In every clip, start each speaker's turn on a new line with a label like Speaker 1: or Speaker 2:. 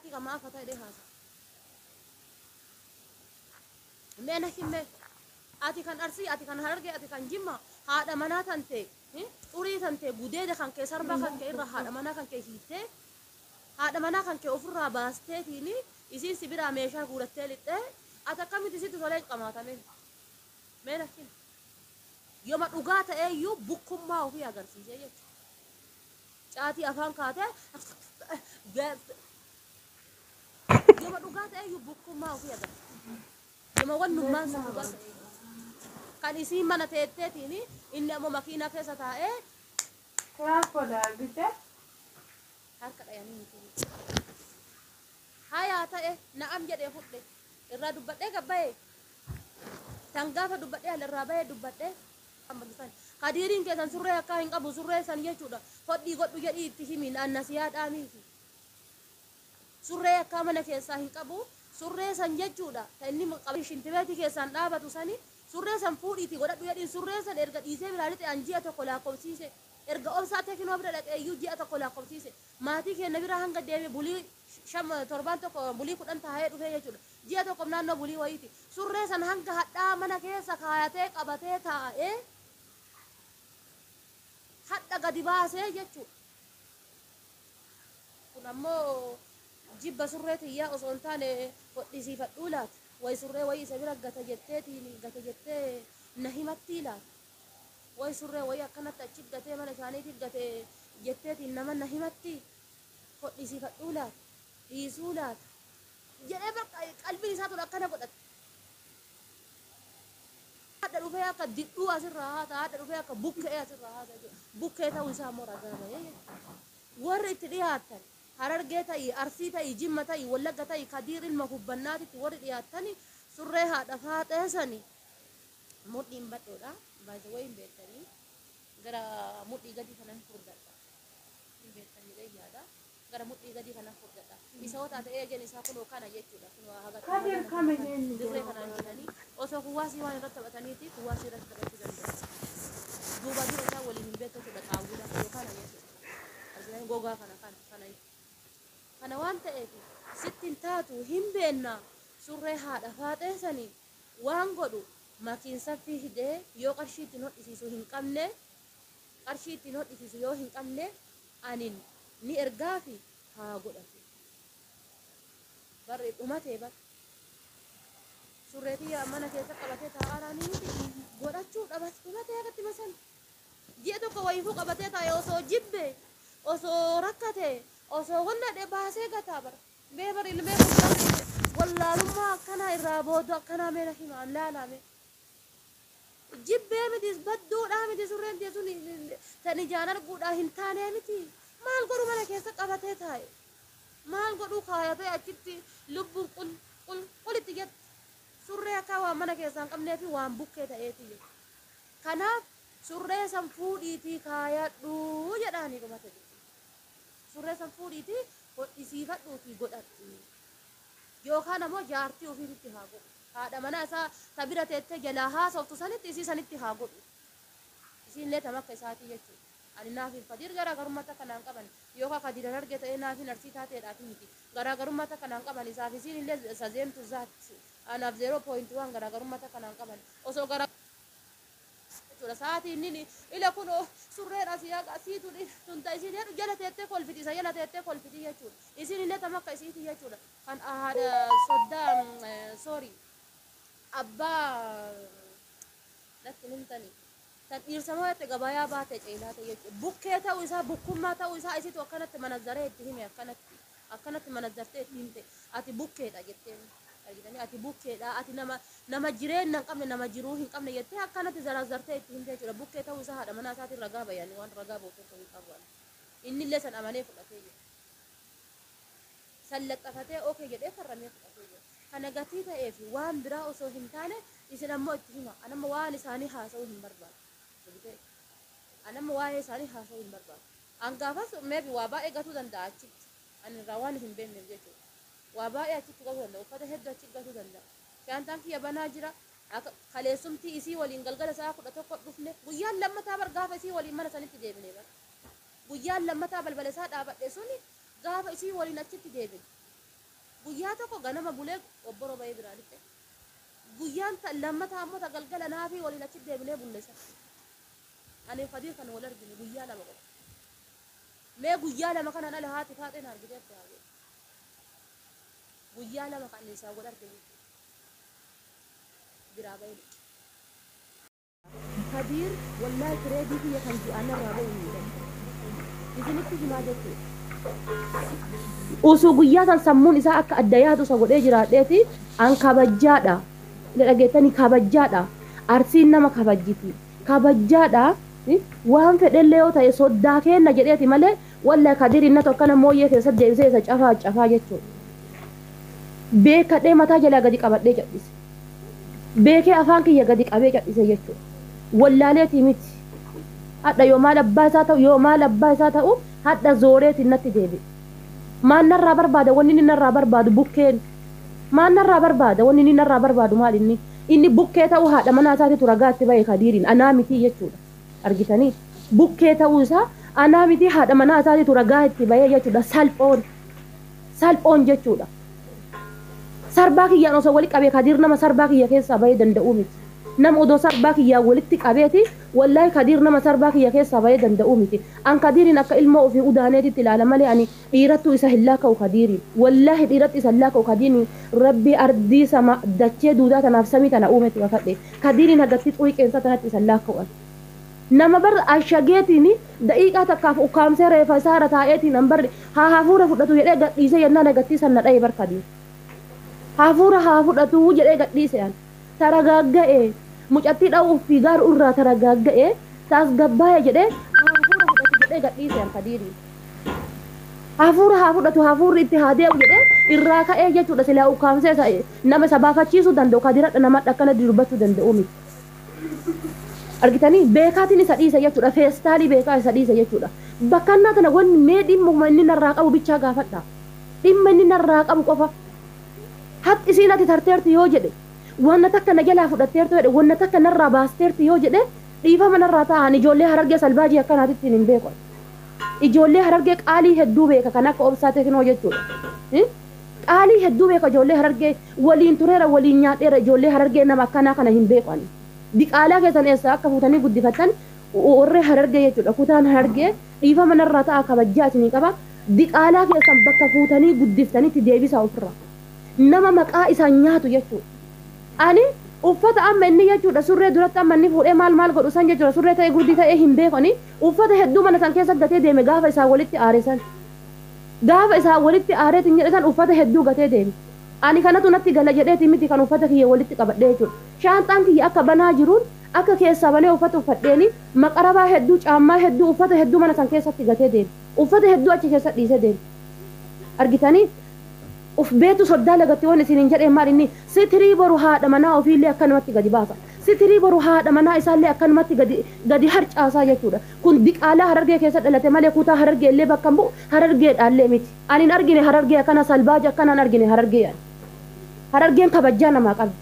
Speaker 1: أكيد كما أفتح ده هذا مين كم أتي كان أرسي أتي كان هرجع أتي كان جمّا هذا منا تنتي أوري تنتي بودة كان كسر بكان كير هذا منا كان كهيته هذا منا كان كأفر باسته تيني إذا سبيرا ميشا كورته لته أتكلم تيجي تقولي كما تمين مين كم يوم الأوقات أيو بكم ما هو في أجر سيجي أتي أفهم كاته يوم الأوقات أيو بكم ما هو في أجر يوم أول نمان سبوقات kan isi mana tete ini inna mo makina ke sata
Speaker 2: kenapa dah gitu
Speaker 1: harkat ayani haya ta naam jade fudde irra dubbade gabbaye tangafa dubbade al rabaye dubbade amban kadirin ke san surre ka hin qabu surre san yechuda foddi goddu jadi itti himin annasiya dami surre ka mana ke sa hin qabu surre san yechuda ta inni qabishin tibeti ke san dabatu sani surre san fuudhiiti godhadhu jedhin surre san erga dhiisee bilaalite an ji'a tokko lakkoofsiise erga obsaa tekinoo bira dhaqee iyyuu ji'a tokko lakkoofsiise maatii keenya bira hanga deeme bulii torbaan tokko bulii 10 taa'ee dhufee jechuudha ji'a tokko naannoo bulii wayiiti surre san hanga hadhaa mana keessa kaayatee qabatee taa'ee hadha gadi baasee jechuudha kun ammoo jibba surree tiyyaa osoo hin taane hodhisiifadhuu laata way surre way sabira gata jette nahimatti la way surre way akkanatti achi gate mana isaaniiti gate jetteeti nama nahimatti hodhisi fadhuula dhiisuula jedhee bakka qalbiin isaa tun akkana godhate hadda dhufee akka didduu asirraa haata hadda dhufee akka bukkee asirraa haata bukkee ta'uu isaa immoo ragaa warri itti dhiyaatan harargee ta'ii arsii ta'ii jimma ta'ii wallagga ta'ii kadiir ilma hubbannaatitti warri dhiyaatanii surree haadha faaxeessanii mudhiin badhoodha baay'ee wayiin beektanii gara mudhii gadi kanan furdadha hin beektanii gayyaadha gara mudhii gadi kanan furdadha isa wata ta'ee jen isaa kunoo kana jechuudha kunoo
Speaker 2: kadir kamenen
Speaker 1: dirree kanaan jedhanii osoo kuwaasii waan irratti taphataniiti kuwaasii irratti taphachuu danda'u duuba dura isaa waliin hin beektatudha qaawwudha kunoo kana jechuudha arginanii gogaa kana kana waan ta'eef sittin taatu hin beenna surree haadha faaxeessanii waan godhu makiinsa fi hidhee yoo qarshii ittiin hodhisiisu hin qabne qarshii ittiin hodhisiisu yoo hin qabne anin ni ergaa fi haa godhatu barri dhumatee bar surreetii mana keessa qabatee taa'aadhaan miti godhachuu dhabat dhumatee akkatti masan ji'a tokko wayifuu qabatee taa'e osoo jibbe osoo rakkate osoo wanda de baasee gataa bara beebar ilmee kubbaa wallaalummaa akkana irraa booda akkana meena himaan laalame jibbee miti badduudhaa miti surreen sun tan ijaan arguudhaa hin taanee miti maal godhu mana keessa qabatee taa'e maal godhu kaayatee achitti lubbuun qulitti jette surree akka waan mana keessaa hin qabnee fi waan bukkee ta'eeti kanaaf surree san fuudhiitii kaayadhuu jedhaanii dhumate surree san fuudhiitii hodhisiifadhuutii godhatti yookaan ammoo jaartii ofiitti haa godhu haadha mana isaa tabira teettee jalaa haasoftu sanitti isii sanitti haa godhu isiillee tam akka isaatii jechuudha ani naaf hin fadiir garaagarummaa takka naan qaban yookaan kadiran arge ta'ee naaf hin arsii taateedhaaf miti garaagarummaa takka naan qaban isaaf isiinillee sazeemtu zaatti anaaf 0.1 garaagarummaa takka naan qaban osoo garaa sa'aatii inni ila kun surreen asii tun isin jedhu jala teettee kolfiti isa jala teettee kolfiti jechuudha isin illee tam akka isiiti jechuudha kan haadha soddaa sorry abbaa lakkin hintanii tan dhiirsamoo itti gabayaa baate ceelaa ta'e jechuudha bukkee ta'uu isaa bukkummaa ta'uu isaa isitu akkanatti manazzaree itti hime akkanatti manazzartee itti himte ati bukkeedha jettee argitanii ati bukkeedha ati nama jireenya hin qabne nama jiruu hin qabne jettee akkanatti zarazzartee itti himte jechuudha bukkee ta'uu isaa haadha manaa isaatiin ragaa bayanii waan ragaa ba'u tokko hin qabu inni illee san amanee fudhatee jira san laxxafatee ookee jedhee farramee fudhatee jira kana gatii ta'eef waan biraa osoo hin taane isin ammoo itti hima anamma waan isaanii haasa'uu hin barbaadu anamma waa'ee isaanii haasa'uu hin barbaadu angaafas meebi waa baay'ee gatuu danda'a achitti ani irraa waan hin beekneef jechuudha waa baay'ee achitti gatuu danda'a uffata hedduu achitti gatuu danda'a shaantaan kiyya banaa jira kaleessumtii isii waliin galgala sa'a 11 dhufne guyyaan lammataa bar gaafa isii waliin mana sanitti deebine bar guyyaan lammataa balbala isaa dhaabadhe suni gaafa isii waliin achitti deebine guyyaa tokko ganama bulee obboro bahee biraa dhufte guyyaan lammataa ammoo galgala naafi waliin achi deebinee bulleessa ani Kadiir kan wal argine guyyaa lama qofa mee guyyaa lama kana ala haati faaxeen argitee haa guyyaa lama kan isaa wal argine biraa bahee Kadiir wallahi kireediitii kan ji'aana irraa bahee isinitti himaa jechuudha. Osoo guyyaa san sammuun isaa akka adda yaadu isa godhee jiraadheeti an kabajjaadha. Dhageettanii kabajjaadha. Arsiin nama kabajjiti. Kabajjaadha. Waan fedhellee yoo ta'e soddaa kenna jedheeti malee wallahi Kadiir inni tokkana mooyyee keessatti deebisee isa cafaa jechuudha. Beekadhee mataa jalaa gadi qabadhee cadhise. Beekee afaan kiyya gadi qabee cadhise jechuudha. Wallaaleetii miti. Hadda yoo maal abbaa isaa ta'u hadda zooreetiin natti deebi. Maan narraa barbaada wanni inni narraa barbaadu bukkeen. Maan narraa barbaada wanni inni narraa barbaadu maal inni bukkee ta'uu haadha manaa isaatiitu ragaatti bahe Kadiiriin anaa miti jechuudha. Argitanii bukkee ta'uu isaa anaa miti haadha manaa isaatiitu ragaa itti bahee jechuudha salphoon jechuudha. Sarbaa kiyyaan osoo wali qabee Kadiir nama sarbaa kiyya keessaa bahee danda'uu miti. Nama odoo sarbaa kiyyaa walitti qabeeti wallahi Kadiir nama sarbaa kiyya keessaa bahee danda'uu miti. An Kadiiriin akka ilmoo ofii udaaneetitti ilaala malee ani dhiirattuu isa hin laaka'u Kadiiriin. Wallahi dhiiratti isa hin laaka'u Kadiiriin rabbii ardii sama dachee duudaa tanaaf samii tana uumetti kakadhe. Kadiiriin hagatti xuyiqeensa tanatti isa hin laaka'u. Nama bar ashageetiin daqiiqaa takkaaf ukkaamsee reefa isaa irra taa'eetiin an barri hafuura fudhatu jedhee gadhiisee yennaan agattii san na dha'e bar Kadiir. Hafuura haa fudhatu jedhee gadhiise an taragaagga'e. Mucatti dha'uuf fiigaaru irraa taragaagga'e taas gabbaa'e jedhee hafuura fudhatu jedhee gadhiise an Kadiiriin. Hafuura haa fudhatu hafuurri itti haa deemu jedhee irraa ka'ee jechuudha silaa ukkaamsee nama isa baafachiisuu danda'u Kadiiradha nama akkana dubbachuu danda'u miti. Argitanii beekaatiin isa dhiise jechuudha feestaalii beekaa isa dhiise jechuudha. Bakka annaa tana wanni mee dhimma inni narraa qabu bichaa gaafadha. Dhimma inni narraa qabu qofa. Haqqi isiin ati tarteerti yoo jedhe wanna takka na jalaa fudhatteertu jedhe wanna takka narraa baasteerti yoo jedhe dhiifama narraa ta'an ijoollee Harargee salbaajii akkanaatitti hin beeku. Ijoollee Harargee qaalii hedduu beeka kan akka obsaa teeknoo jechuudha. Qaalii hedduu beeka ijoollee Harargee waliin tureera waliin nyaadheera ijoollee Harargee nama akkanaa kana hin beeku. Diqaalaa keessan eessa akka fuutanii guddifatan warri Harargee jechuudha. Kutaan Harargee dhiifama narraa ta'a kabajjaa isinii qaba. Diqaalaa keessan bakka fuutanii guddiftanitti deebisaa ofirraa. Nama maqaa isaan nyaatu jechuudha. Ani uffata amma inni jechuudha surree duratti amma inni fuudhee maal godhu san jechuudha surree ta'ee gurdii ta'ee hin beekani uffata hedduu mana san keessa gatee deeme gaafa isaa walitti aaresan. Gaafa isaa walitti aareetiin jedhan uffata hedduu gatee deeme. Ani kanatu natti gala jedheeti miti kan uffata kiyya walitti qabadhee jechuudha. Shaanxaan kiyya akka banaa jiruun akka keessaa banee uffata uffadheeni maqarabaa hedduu caammaa hedduu uffata hedduu mana san keessatti gatee deeme. Uffata hedduu achi keessa dhiisee deeme. Argitanii uf beetu soddaa lagatti waan isiniin jedhee maal inni sitirii boru haadha manaa ofiillee akkanumatti gadi baasa. Sitirii boru haadha manaa isaallee akkanumatti gadi harcaasaa jechuudha. Kun diqaalaa Harargee keessa dhalate malee kutaa Harargee illee bakka bu'u Harargeedhaallee miti. Ani hin argine Harargee akkana salbaaji akkanaan argine Harargee. Harargeen kabajjaa namaa qabdi.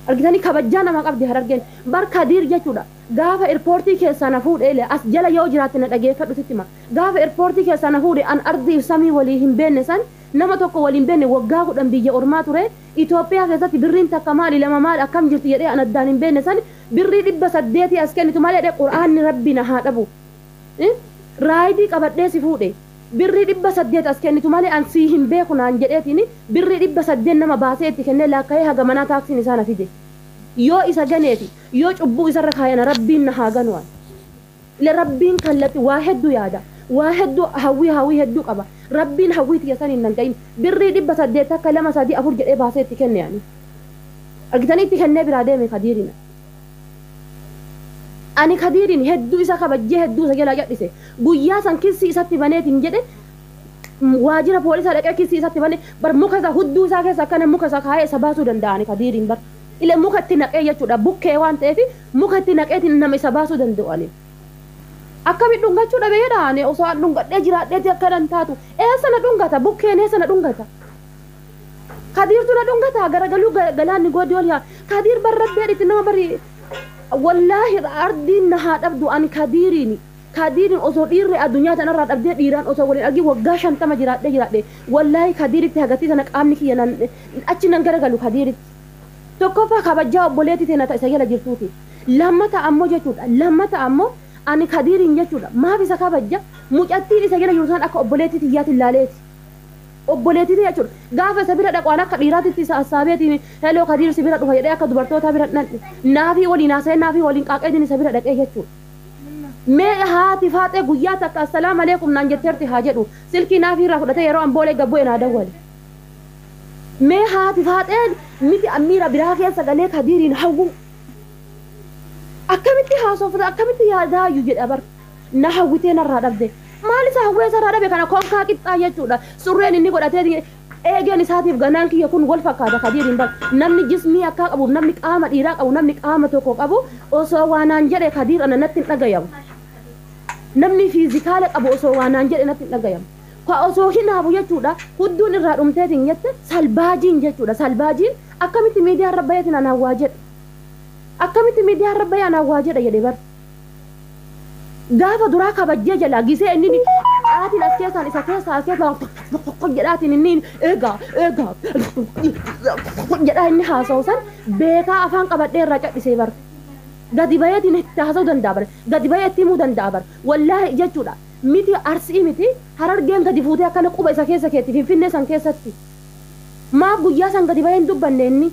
Speaker 1: Argitanii kabajjaa namaa qabdi Harargeen. Bar Kadiir jechuudha. Gaafa eerpoortii keessaa na fuudhee as jala yoo jiraatte na dhageeffadhu sitti hima. Gaafa eerpoortii keessaa na fuudhee an ardiif samii walii hin beenne san nama tokko waliin beenne waggaa 10 biyya ormaa ture Itoophiyaa keessatti birriin takka maali lama maal akkam jirti jedhee an addaan hin beenne san birrii 800 as kennitu maal jedhee quraanni rabbi na haa dhabu. Raayidii qabadhee si fuudhe. Birrii 800 as kennitu malee an si hin beeku naan jedheetiin birrii 800 nama baasee itti kennee laakka'ee haga manaa taaksiin isaa na fide. Yoo isa ganeeti yoo cubbuu isarra kaayana rabbiin na haa ganuwan. Ile rabbiin kallatti waa hedduu yaada. Waa hedduu hawwii hedduu qaba. Rabbiin hawwii tiyya saniin nan gahin birrii 800 akka 2 3 4 jedhee baasee itti kenne yaani. Argitanii itti kennee biraa deeme Kadiiriin. Ani Kadiiriin hedduu isa kabajjee hedduu isa jalaa gadhise. Guyyaa san kissi isatti baneetiin jedhe waajjira poolisaa dhaqee kissi isatti banee bar muka isa hudduu isaa keessa akkana muka isa kaayee isa baasuu danda'ani Kadiiriin bar. Ile muka itti naqee jechuudha bukkee waan ta'eef muka itti naqeetiin nama isa baasuu danda'ani. Akkamitti dhungachuu dhabeedhaan osoo an dhungadhee jiraadheeti akkanan taatu eessa na dhungata bukkeen eessa na dhungata. Kadiirtu na dhungata garagaluu galaanni goodii ol yaa Kadiir bar rabbee itti nama bari. Wallahi ardiin na haa dhabdu an Kadiiriin kadiirin osoo dhiirri addunyaa tanarraa dhabdee dhiiraan osoo waliin argi waggaa 50 jiraadhe wallaahi kadiiritti hagatii sana qaamni kiyya achi nan garagalu kadiiritti tokkoffaa kabajaa obboleetti teena isa jala jirtuuti lammata ammoo jechuudha lammata ammoo ani kadiiriin jechuudha maaf isa kabaja mucattiin isa jala jirtu akka obboleetti tiyyaatti ilaaleeti obboleetti jechuudha gaafa isa bira dhaqwaan akka dhiiraatitti isa assaabeetiin heloo kadiir si bira dhufa jedhee akka dubartoota bira dhandhe naafii waliin haasa'ee naafii waliin qaaqeetiin isa bira dhaqee jechuudha mee haati faatee guyyaa takka assalaamu alaykum naan jetteerti haa jedhu silkii naafii irraa fudhatee yeroo amboolee gabbu'e naa dawwale mee haati faatee miti ammiira biraa keessa galee kadiiriin hawwu akkamitti haasofta akkamitti yaadaayu jedha bar na hawwitee narraa dhabde maal isa hawwee sarraa dhabe kana konkaa qixxaa jechuudha surreen inni godhatee eegeen isaatiif ganaan kiyya kun wal fakkaata kadiiriin bar namni jismii akka qabu namni qaama dhiiraa qabu namni qaama tokko qabu osoo waanaan jedhe kadiir ana natti hin dhagayamu namni fiizikaala qabu osoo waanaan jedhe natti hin dhagayamu ka osoo hinaafu jechuudha hudduun irraa dhumteetiin jette salbaajiin jechuudha salbaajiin akkamitti miidiyaan rabbayeetiin anaan waa jedhe akkamitti miidiyaan rabbayee anaan waa jedhe jedhe bar gaafa duraa kabajjee jala gisee inni aatiin as keessaan isa keessaa jedhaatiin inni eegaa jedhaa inni haasa'u san beekaa afaan qabadhee irraa cadhisee bar gadi bayeetiin itti haasa'uu danda'a bar gadi bayee itti himuu danda'a bar wallaahi jechuudha miti arsii miti harargeen gadi fuutee akkana quba isa keessa keetti finfinnee san keessatti maaf guyyaa san gadi bayee hin dubbanne inni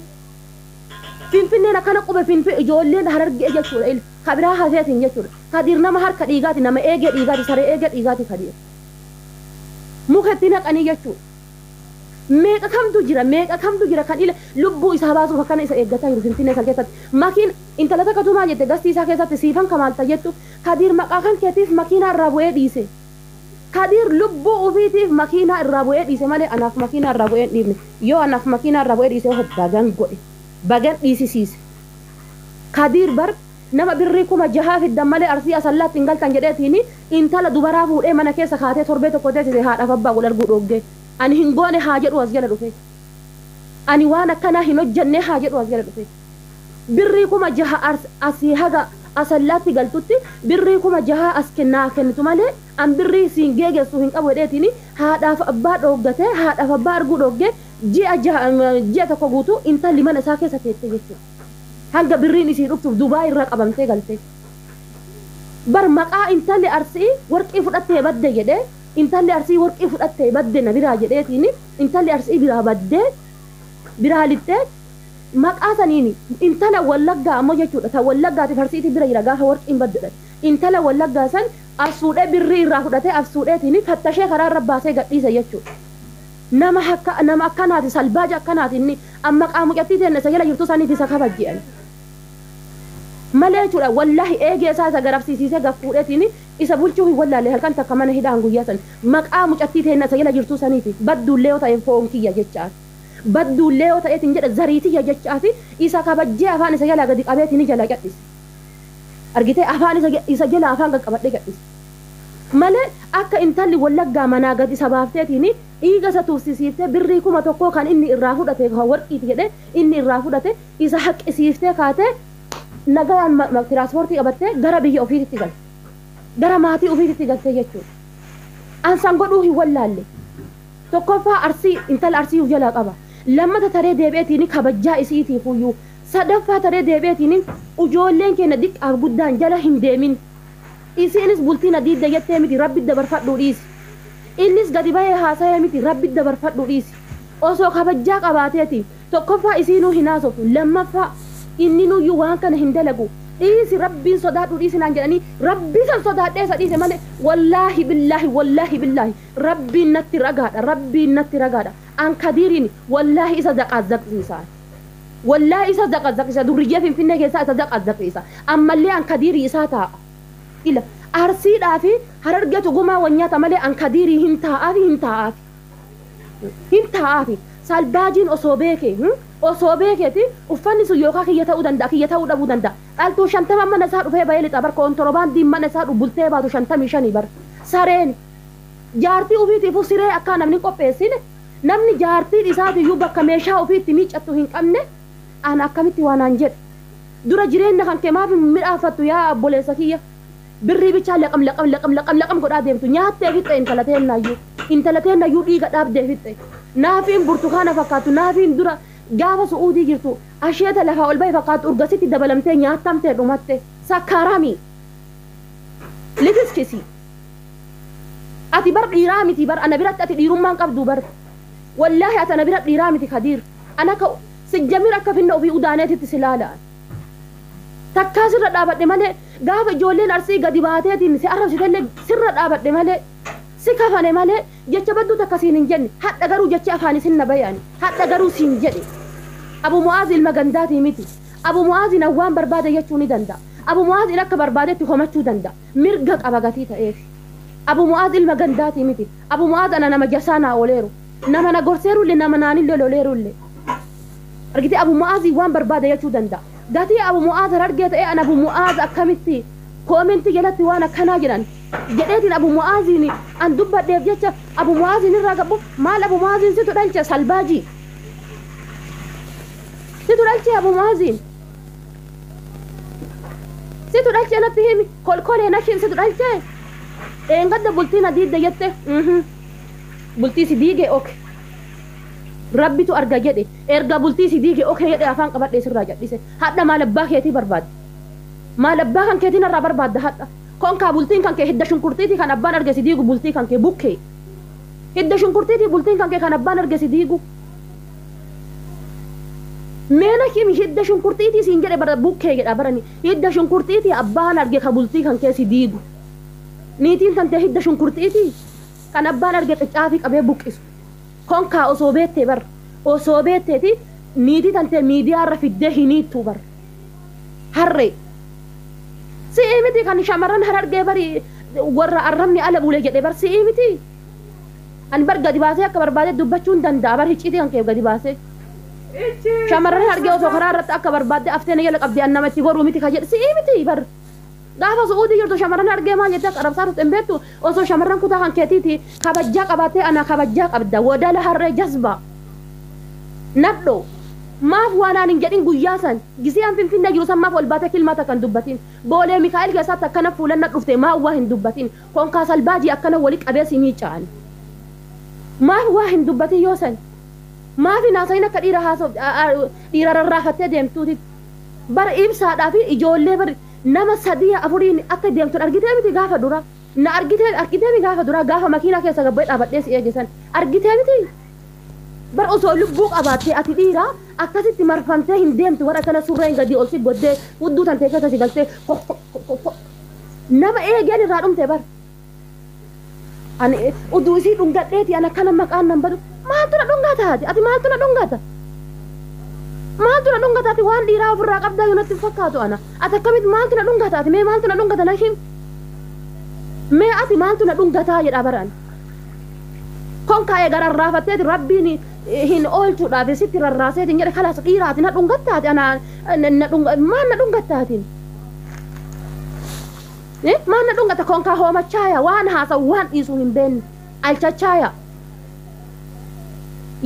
Speaker 1: finfinneen akkana quba ijoolleen harargee jechuudha kabiraa hafeetiin jechuudha kadiir nama harka dhiigaati nama eegee dhiigaati saree eegee dhiigaati kadiir mukatti naqanii jechuudha meeqa kamtu jira kan ila lubbuu isaa baasuuf akkana isa eeggataa jiru finfinnee san keessatti makiin intala takka tumaa jette gastii isaa keessatti siifan kamaalta jettu kadiir maqaa kan keetiif makiinaa irraa bu'ee dhiise kadiir lubbuu ufiitiif makiinaa irraa bu'ee dhiise malee anaaf makiinaa irraa bu'ee dhiifne yoo anaaf makiinaa irraa bu'ee dhiise bagan godhe bagan dhiisisiise kadiir bar nama birrii 6,000 fiddan malee arsii asallaatti hin galtan jedheetiin intala dubaraa fuudhee mana keessa kaatee torbee tokko teessise haadhaaf abbaa wal arguu dhoggee ani hin goone haa jedhu as jala dhufe ani waan akkanaa hin hojjenne haa jedhu as jala dhufe birrii 6,000 asii haga asallaatti galtutti birrii 6,000 as kennaa kennitu malee an birrii siin geegessu hin qabu jedheetiin haadhaaf abbaa dhoggatee haadhaaf abbaa arguu dhoggee ji'a tokko guutuu intalli mana isaa keessa teesse jechuudha hanga birriin isii dhuftuuf Dubaay irraa qabamtee galte bar maqaa intalli arsii warqii fudhattee badde jedhee intalli arsii warqii fudhattee badde na biraa jedheetiin intalli arsii biraa baddee biraa lixxee maqaa saniin intala wallaggaa ammoo jechuudha ta wallaggaatiif arsiitii bira jira gaafa warqiin baddedha intala wallaggaa san as fuudhee birrii irraa fudhatee as fuudheetiin fattashee karaa irra baasee gadhiise jechuudha nama akkanaati salbaaja akkanaati inni amma qaamuqattii teenne isa jala jirtu saniif isa kabajje'an malee jechuudha wallaahi eegee isaa isa garabsiisee gaffuudheetiin isa bulchuu hin wallaalle halkan takka mana hidhaan guyyaa san maqaa mucattii teenne isa jala jirtu saniif badduullee yoo ta'e foon kiyya jechaati badduullee yoo ta'eetiin jedha zariitiyya jechaati isa kabajjee afaan isa jala gadi qabeetiin jala gadhise argitee afaan isa jala afaan qaqqabadhee gadhise malee akka intalli wallaggaa manaa gadi isa baafteetiin dhiiga isa tuufsisiiftee birrii 1,000 kan inni irraa fudhate warqiiti jedhee inni irraa fudhate isa haqqisiiftee kaatee nagaan tiraanspoortii qabattee gara biyya ofiitti galte gara maatii ofiitti galtee jechuudha ansan godhuu hin wallaalle tokkoffaa arsii intala arsii jalaa qaba lammata taree deebi'eetiin kabajjaa isiitiif uyyuu sadaffaa taree deebi'eetiin ijoolleen keenya diqqaaf guddaan jala hin deemin isiinis bultiin adiidda jettee miti rabbi dabarfadhuu dhiisi innis gadi bahee haasa'ee miti rabbi dabarfadhuu dhiisi osoo kabajjaa qabaateeti tokkoffaa isiinuu hin haasoftu lammaffaa inni nuyyuu waan kana hin dalagu dhiisi rabbiin sodaadhu dhiisi naan jedhanii rabbii san sodaadhee isa dhiise malee wallaahi billaahi rabbiin natti ragaadha an kadiiriin wallaahi isa zaqazzaqsiisa wallaahi isa zaqazzaqsiisa durriyyee finfinnee keessaa isa zaqazzaqsiisa ammallee an kadiirii isaa taa'a ila arsiidhaa fi harargeetu gumaa wanyaata malee an kadiirii hin taa'aafi salbaajiin osoo beekeeti uffanni sun yookaan kiyya ta'uu dhabuu danda'a dhaltuu 50 mana isaa dhufee bahee lixa bar kontoroobaandiin mana isaa bultee baatu 55 bar sareen jaartii ufiitiifuu siree akka namni qopheessine namni jaartiin isaatiiyyuu bakka meeshaa ofiitti miiccattu hin qabne an akkamitti waanaan jedhe dura jireenya kan kee maaf midhaafattu yaa obboleessa kiyya birrii bichaa laqam godhaa deemtu nyaattee fixxe intalateen nayyuu dhiiga dhaabdee fixxe naafiin burtukaana fakkaatu naafiin dura gaafa su'uudii jirtu asheeta lafaa ol bahe fakkaatu urgasitti dabalamtee nyaattamtee dhumatte sakkaaraami likiskisi ati bar dhiiraa miti bar ana biratti ati dhiirummaan qabdu bar wallaahi ati ana bira dhiiraa miti kadiir ana ka sijjamir akka finna ofii udaaneetitti silaala'an takkaa sirra dhaabadhe malee gaafa ijoolleen arsii gadi baateetiin si arrabsitellee sirra dhaabadhe malee si kafane malee jecha badduu takka siin hin jenne hadha garuu jechi afaan isin na bayani hadha garuu siin jedhe abu mu'aaz ilma gandaatii miti abu mu'aazin waan barbaade jechuu ni danda'a abu mu'aazin akka barbaadetti homachuu danda'a mirga qaba gatii ta'eef abu mu'aaz ilma gandaatii miti abu mu'aaz ana nama jasaanaa oleeru nama na gorseerullee nama naanillee loleerullee argite abu mu'aazii waan barbaade jechuu danda'a gatii abu mu'aaz argee ta'e an abu mu'aaz akkamitti koomentii jalatti waan akkanaa jedhan jedheetiin abu mu'aaziin an dubbadheef jecha abu mu'aaziin irraa qabu maal abu mu'aaziin situ dhalche salbaajii situ dhalche abu mu'aaziin situ dhalche natti himi kolkolee nashiin situ dhalche eengadda bultiin adiidde jette bultii si diige oke rabbitu arga jedhe erga bultii si diige oke jedhe afaan qabadhee sirraa jedhise hadha maal abbaa keetii barbaadde maal abbaa kan keetiin irraa barbaadda hadha konkaa bultiin kan kee hidda shunkurtiiti kan abbaan arge si diigu bultii kan kee bukkee hidda shunkurtiiti bultiin kan kee kan abbaan arge si diigu meena kimi hidda shunkurtiiti siin jedhe bara bukkee jedha barani hidda shunkurtiiti abbaan arge ka bultii kan kee si diigu niitiin tantee hidda shunkurtiiti kan abbaan arge xiccaafi qabee buqqisu konkaa osoo beettee bar osoo beetteeti niitii tantee miidiyaarra fiddee hiniittu bar harree si'ii miti kan shamarran harargee bari warra arrabni ala bulee jedhe bar si'ii miti an bar gadi baasee akka barbaade dubbachuun danda'a bar hicciitii kan kee gadi baasee shamarran harargee osoo karaa irratti akka barbaadde afteen jala qabdee an namatti goruu miti ka jedhe si'ii miti bar gaafa su'uudii jirtu shamarran harargee maal jettee akka rabsaa turte hin beektu osoo shamarran kutaa kan keetiiti kabajjaa qabaatee ana kabajjaa qabda wadala harree jazba nadho maaf waan aan hin jedhin guyyaa san gisee an finfinnee jiru san maaf ol baatee kilmaata kan dubbatin boolee mikaa'el keessaatti akkana fuulanna dhufte maaf waa hin dubbatin konkaa salbaajii akkana wali qabee si miica'an maaf waa hin dubbatin yoo san maaf hin haasayin akka dhiira rarraafattee deemtuuti bara ibsaadhaa fi ijoollee bari nama sadii afuriin akka deemtuun argitee miti gaafa dura na argitee mi gaafa dura gaafa makiinaa keessa gabbee dhaabadhee si eegisan argitee miti bar osoo lubbuu qabaattee ati dhiira akkasitti marfamtee hin deemtu warra kana surreen gadi ol si goddee hudduu tantee keessa si galtee nama eegeen irraa dhumte bar ani udduu isii dhungadheeti ana kana maqaan nan badu maaltu na dhungataati ati maaltu na dhungata maaltu na dhungataati waan dhiiraa ofirraa qabdaa yoo natti fakkaatu ana ati akkamitti maaltu na dhungataati mee maaltu na dhungata na him mee ati maaltu na dhungataa jedha baraan konkaa eega rarraafatteeti rabbiin hin oolchuudhaaf sitti rarraaseetiin jedhe kalaas dhiiraati na dhungattaati ana maan na dhungattaatiin maan na dhungata konkaa hoomachaaya waan haasa'u waan dhiisuu hin beenne alchachaaya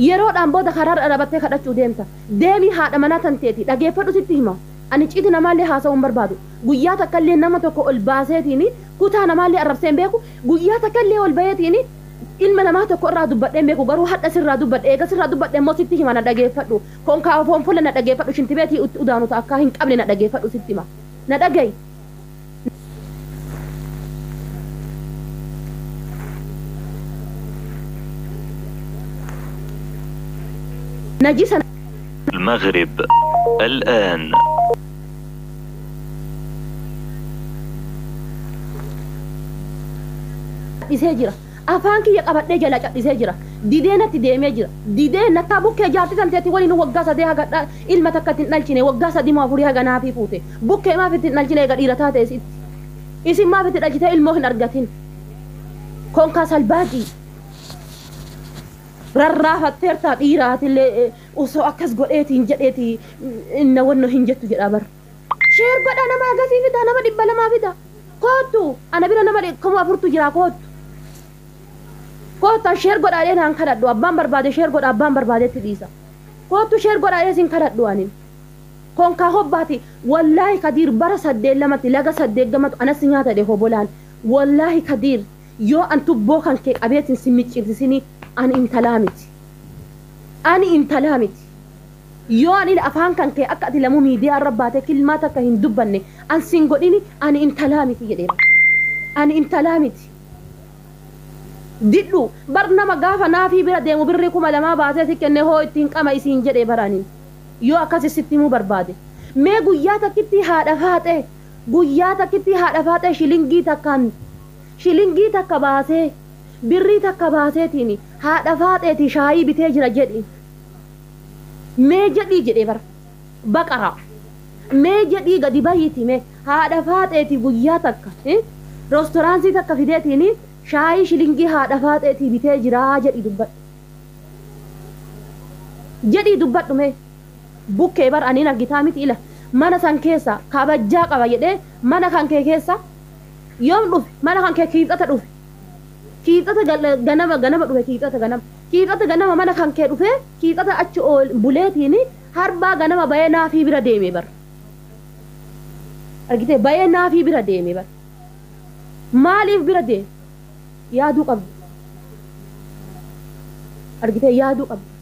Speaker 1: yeroodhaan booda karaa dhaabbattee kadhachuu deemta deemii haadha manaa tanteeti dhageeffadhu sitti hima ani citi namaallee haasa'uu hin barbaadu guyyaa takkallee nama tokko ol baaseetiin kutaa namaallee arrabsee hin beeku guyyaa takkallee ol baheetiin ilma namaa tokko irraa dubbadhee beeku garuu hadha sirraa dubbadhe eega sirraa dubbadhe immoo sitti hima na dhageeffadhu konkaa foonfola na dhageeffadhu shintibeetii udaanu akka hin qabne na dhageeffadhu sitti hima na dhagayi نجيسا
Speaker 3: المغرب الآن
Speaker 1: isee jira afaan kiyya qabadhee jala cadhisee jira didee natti deemee jira didee nakkaa bukkee jaartii tanteetti waliin waggaa sadee haga ilma takka ittiin dhalchine waggaa sadii moo afurii haga naafii fuute bukkee maaf ittiin dhalchine eega dhiira taate isin maaf itti dhalchite ilmoo hin argatin konkaa salbaajii rarraafatteertaa dhiiraatillee osoo akkas godheetiin jedheeti inna wanno hin jettu jedha bar sheer godha nama agasii fida nama 200 fida kootu ana bira nama 4,000 jira kootu sheer godhaadhee naan kadhadhu abbaan barbaade sheer godha abbaan barbaadetti dhiisa kootu sheer godhaadhee sin kadhadhu anin كون كهوباتي والله كدير برا سدين لما تلاقى سدين جمت أنا سنيات ده هوبولان والله كدير يو أنتو بوكان كي أبيت سميت إرسيني أنا إنت لامت يو أنا الأفهام كان كي أكاد لمو ميديا رباته كلماتك هندوبني أن سينغوديني أنا إنت لامت يدير أنا إنت لامت دلو برنامج غافا نافي برا ديمو بريكم على ما بعثتك كأنه هو يتنك أما يسين جدي برانين يو أكاسي ستيمو بربادي ما قوياتا كتي هذا فاتة قوياتا كتي هذا فاتة شيلينجي تكباسه بري تكباسه تيني هذا فاتة تشاي بتجرا جدي ما جدي جدي بر بقرة ما جدي قدي بايتي ما هذا فاتة تي قوياتك رستورانسي تكفيدتيني شاي شيلينجي هذا فاتة تي بتجرا جدي دبت مه bukkee bar aniin argitaa miti ila mana san keessa kabajjaa qaba jedhee mana kan kee keessa yoom dhufe mana kan kee kiixata dhufe kiixata ganama dhufe kiixata ganama mana kan kee dhufe kiixata achi buleetiini harbaa ganama bayee naafii bira deeme bar argitee bayee naafii bira deeme bar maaliif bira deeme yaaduu qabdu argitee yaaduu qabdu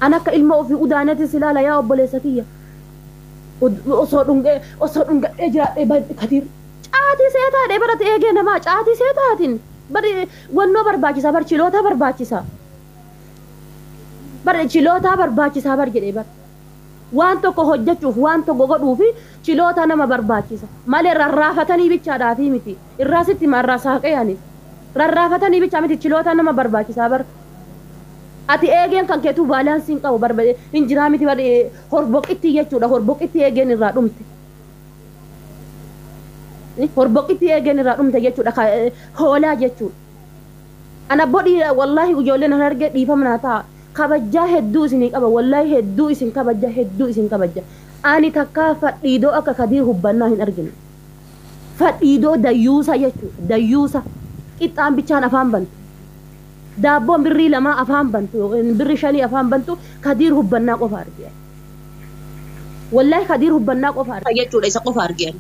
Speaker 1: أنا كإلما في أدانة سلالة يا أبو ليساتية أصدق إجراء كثير عادي سيتا ده برات إيجي نماج عادي سيتاتين بري ونو برباجيسا بر چلوتا برباجيسا بر چلوتا برباجيسا بر جدي بر وانتو كو هجچوف وانتو غغدو في چلوتا نما برباجيسا مال ررافتني بيچا داتي متي الراستي ما راساقه يعني ررافتني بيچا متي چلوتا نما برباجيسا بر ati eegen kan keetu baalaansiin qabu barbade injiraa miti bade horboqitti jechuudha horboqitti eegen irraa dhumte horboqitti eegen irraa dhumte jechuudha hoolaa jechuudha ana bodhi wallahi ijoolleen an arge dhiifamnaa ta'a kabajjaa hedduu isinii qaba wallahi hedduu isin kabajja ani takkaa fadhiidoo akka kadiir hubbannaa hin argine fadhiidoo dayyuusa jechuudha dayyuusa qixxaan bichaan afaan bantu دابون بري لما أفهم بنتو بري شاني أفهم بنتو كدير هبنا قفار جيان والله كدير هبنا قفار يجوا ليس قفار جيان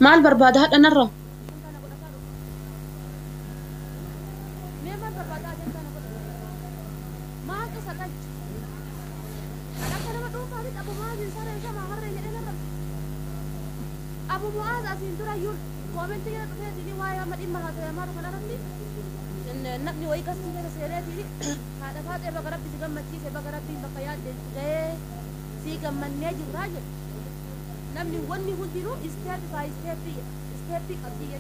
Speaker 1: مال برباد هاد أنا الرا أبو معاذ أسين ترى يقول كومنت كده تفهم تيجي وايا ما دي ما هذا ما روح نرمي إن نبني ويا كسر كده سيرة تيجي هذا فات بقرب بيجي متي بقرب بين بقيات ده سيجا من نيجي راجل نبني وني هو تيرو استهدف قضية